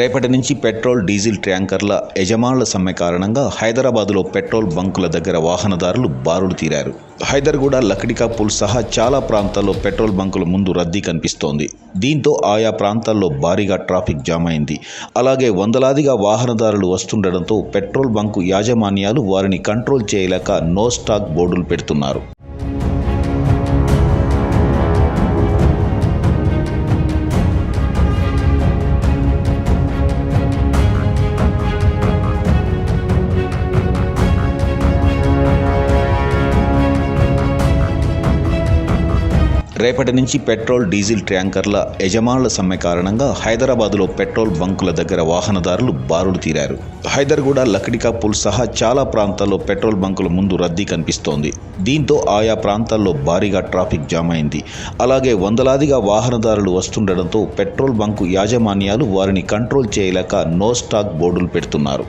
రేపటి నుంచి petrol diesel ట్యాంకర్ల యజమానుల సమ్మె కారణంగా హైదరాబాద్లో పెట్రోల్ బంకుల దగ్గర వాహనదారులు బారులు తీరారు. హైదర్గూడ, లక్డికాపూల్ సహా చాలా ప్రాంతాల్లో పెట్రోల్ బంకుల ముందు రద్దీ కనిపిస్తోంది. దీంతో ఆయా ప్రాంతాల్లో భారీగా ట్రాఫిక్ జామ్ అయింది. అలాగే వందలాదిగా వాహనదారులు వస్తుండటంతో పెట్రోల్ బంకు యాజమాన్యాలు వారిని కంట్రోల్ చేయలేక నో స్టాక్ బోర్డులు పెడుతున్నారు. రేపటి నుంచి పెట్రోల్ డీజిల్ ట్యాంకర్ల యజమానుల సమ్మె కారణంగా హైదరాబాద్లో పెట్రోల్ బంకుల దగ్గర వాహనదారులు బారులు తీరారు. హైదర్గూడ, లక్డికాపూల్ సహా చాలా ప్రాంతాల్లో పెట్రోల్ బంకుల ముందు రద్దీ కనిపిస్తోంది. దీంతో ఆయా ప్రాంతాల్లో భారీగా ట్రాఫిక్ జామ్ అయింది. అలాగే వందలాదిగా వాహనదారులు వస్తుండటంతో పెట్రోల్ బంకు యాజమాన్యాలు వారిని కంట్రోల్ చేయలేక నో స్టాక్ బోర్డులు పెడుతున్నారు.